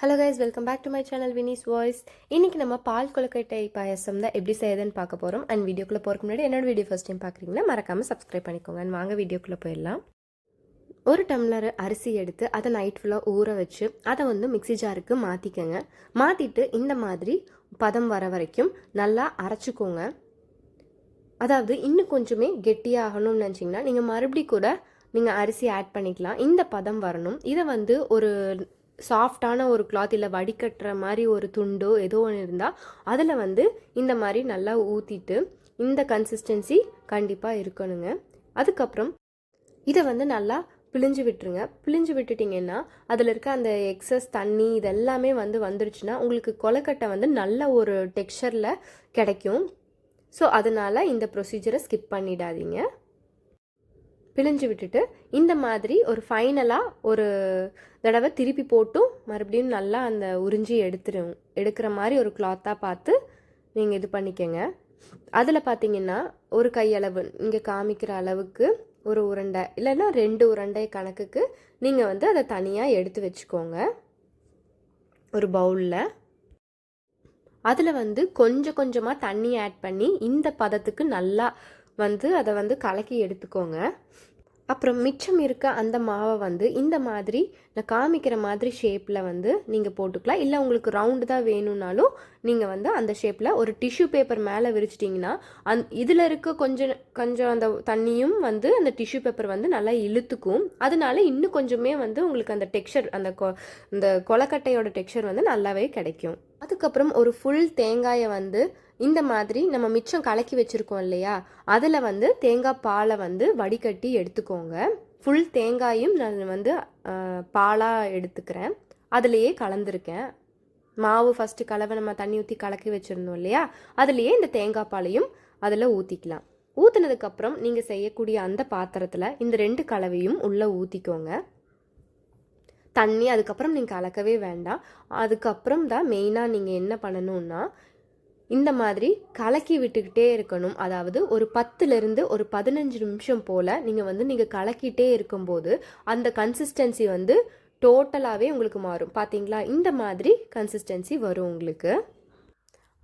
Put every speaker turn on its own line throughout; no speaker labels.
Hello guys, welcome back to my channel Vini's voice. இன்றைக்கி நம்ம பால் கொழுக்கட்டை பாயசம் தான் எப்படி செய்யுதுன்னு பார்க்க போகிறோம். அண்ட் வீடியோக்குள்ளே போகிறக்கு முன்னாடி என்னோட வீடியோ ஃபஸ்ட் டைம் பார்க்குறீங்கன்னா மறக்காமல் சப்ஸ்கிரைப் பண்ணிக்கோங்க. அண்ட் வாங்க வீடியோக்குள்ளே போயிடலாம். ஒரு டம்ளர் அரிசி எடுத்து அதை நைட் ஃபுல்லாக ஊற வச்சு அதை வந்து மிக்ஸி ஜாருக்கு மாற்றிக்கோங்க. மாற்றிட்டு இந்த மாதிரி பதம் வர வரைக்கும் நல்லா அரைச்சிக்கோங்க. அதாவது இன்னும் கொஞ்சமே கெட்டியாகணும்னு நினச்சிங்கன்னா நீங்கள் மறுபடியும் கூட நீங்கள் அரிசி ஆட் பண்ணிக்கலாம். இந்த பதம் வரணும். இதை வந்து ஒரு சாஃப்டான ஒரு கிளாத் இல்லை வடிகட்டுற மாதிரி ஒரு துண்டோ ஏதோ ஒன்று இருந்தால் அதில் வந்து இந்த மாதிரி நல்லா ஊற்றிட்டு இந்த கன்சிஸ்டன்சி கண்டிப்பாக இருக்கணுங்க. அதுக்கப்புறம் இதை வந்து நல்லா பிழிஞ்சு விட்டுருங்க. பிழிஞ்சு விட்டுட்டிங்கன்னா அதில் இருக்க அந்த எக்ஸஸ் தண்ணி இதெல்லாமே வந்து வந்துருச்சுன்னா உங்களுக்கு கொழுக்கட்டை வந்து நல்ல ஒரு டெக்ஸ்சரில் கிடைக்கும். ஸோ அதனால் இந்த ப்ரொசீஜரை ஸ்கிப் பண்ணிடாதீங்க. பிழிஞ்சு விட்டுட்டு இந்த மாதிரி ஒரு ஃபைனலாக ஒரு தடவை திருப்பி போட்டும் மறுபடியும் நல்லா அந்த உறிஞ்சி எடுக்கிற மாதிரி ஒரு கிளாத்தாக பார்த்து நீங்கள் இது பண்ணிக்கோங்க. அதில் பார்த்தீங்கன்னா ஒரு கையளவு இங்கே காமிக்கிற அளவுக்கு ஒரு உருண்டை இல்லைன்னா 2 உருண்டை கணக்குக்கு நீங்கள் வந்து அதை தனியாக எடுத்து வச்சுக்கோங்க ஒரு பவுலில். அதில் வந்து கொஞ்சம் கொஞ்சமாக தண்ணி ஆட் பண்ணி இந்த பதத்துக்கு நல்லா வந்து அதை வந்து கலக்கி எடுத்துக்கோங்க. அப்புறம் மிச்சம் இருக்க அந்த மாவை வந்து இந்த மாதிரி நான் காமிக்கிற மாதிரி ஷேப்பில் வந்து நீங்கள் போட்டுக்கலாம். இல்லை உங்களுக்கு ரவுண்டு தான் வேணும்னாலும் நீங்கள் வந்து அந்த ஷேப்பில் ஒரு டிஷ்யூ பேப்பர் மேலே விரிச்சிட்டிங்கன்னா இதில் இருக்க கொஞ்சம் அந்த தண்ணியும் வந்து அந்த டிஷ்யூ பேப்பர் வந்து நல்லா இழுத்துக்கும். அதனால இன்னும் கொஞ்சமே வந்து உங்களுக்கு அந்த டெக்ஸ்சர் அந்த கொழுக்கட்டையோட டெக்ஸ்சர் வந்து நல்லாவே கிடைக்கும். அதுக்கப்புறம் ஒரு ஃபுல் தேங்காயை வந்து இந்த மாதிரி நம்ம மிச்சம் கலக்கி வச்சுருக்கோம் இல்லையா, அதில் வந்து தேங்காய் பாலை வந்து வடிகட்டி எடுத்துக்கோங்க. ஃபுல் தேங்காயும் நான் வந்து பாலாக எடுத்துக்கிறேன். அதுலேயே கலந்துருக்கேன். மாவு ஃபஸ்ட்டு கலவை நம்ம தண்ணி ஊற்றி கலக்கி வச்சுருந்தோம் இல்லையா, அதுலேயே இந்த தேங்காய் பாலையும் அதில் ஊற்றிக்கலாம். ஊற்றினதுக்கப்புறம் நீங்கள் செய்யக்கூடிய அந்த பாத்திரத்தில் இந்த 2 கலவையும் உள்ளே ஊற்றிக்கோங்க. தண்ணி அதுக்கப்புறம் நீங்கள் கலக்கவே வேண்டாம். அதுக்கப்புறம் தான் மெயினாக நீங்கள் என்ன பண்ணணும்னா இந்த மாதிரி கலக்கி விட்டுக்கிட்டே இருக்கணும். அதாவது ஒரு 10லேருந்து ஒரு 15 நிமிஷம் போல் நீங்கள் கலக்கிட்டே இருக்கும்போது அந்த கன்சிஸ்டன்சி வந்து டோட்டலாகவே உங்களுக்கு மாறும். பார்த்தீங்களா, இந்த மாதிரி கன்சிஸ்டன்சி வரும் உங்களுக்கு.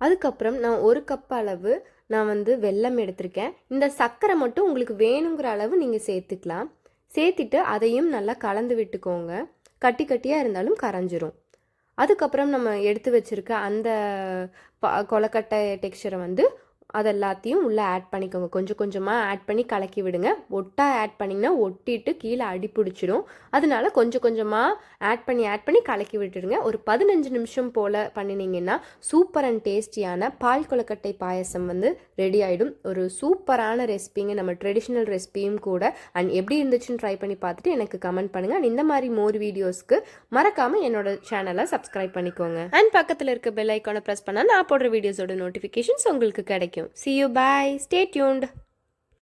அதுக்கப்புறம் நான் 1 கப் அளவு நான் வந்து வெல்லம் எடுத்திருக்கேன். இந்த சர்க்கரை மட்டும் உங்களுக்கு வேணுங்கிற அளவு நீங்கள் சேர்த்துக்கலாம். சேர்த்துட்டு அதையும் நல்லா கலந்து விட்டுக்கோங்க. கட்டி கட்டியாக இருந்தாலும் கரைஞ்சிரும். அதுக்கப்புறம் நம்ம எடுத்து வச்சுருக்க அந்த கொழுக்கட்டை டெக்ஸ்சரை வந்து அதெல்லாத்தையும் உள்ளே ஆட் பண்ணிக்கோங்க. கொஞ்சம் கொஞ்சமாக ஆட் பண்ணி கலக்கி விடுங்க. ஒட்டாக ஆட் பண்ணிங்கன்னா ஒட்டிட்டு கீழே அடி பிடிச்சிடும். அதனால கொஞ்சம் கொஞ்சமாக ஆட் பண்ணி கலக்கி விட்டுடுங்க. ஒரு 15 நிமிஷம் போல் பண்ணினீங்கன்னா சூப்பர் அண்ட் டேஸ்டியான பால் கொழுக்கட்டை பாயசம் வந்து ரெடி ஆகிடும். ஒரு சூப்பரான ரெசிபிங்க, நம்ம ட்ரெடிஷ்னல் ரெசிபியும் கூட. அண்ட் எப்படி இருந்துச்சுன்னு ட்ரை பண்ணி பார்த்துட்டு எனக்கு கமெண்ட் பண்ணுங்கள். அண்ட் இந்த மாதிரி மோர் வீடியோஸ்க்கு மறக்காமல் என்னோட சேனலை சப்ஸ்கிரைப் பண்ணிக்கோங்க. அண்ட் பக்கத்தில் இருக்க பெல் ஐக்கானை ப்ரெஸ் பண்ணால் நான் போடுற வீடியோஸோட நோட்டிஃபிகேஷன்ஸ் உங்களுக்கு கிடைக்கும். See you, bye. Stay tuned.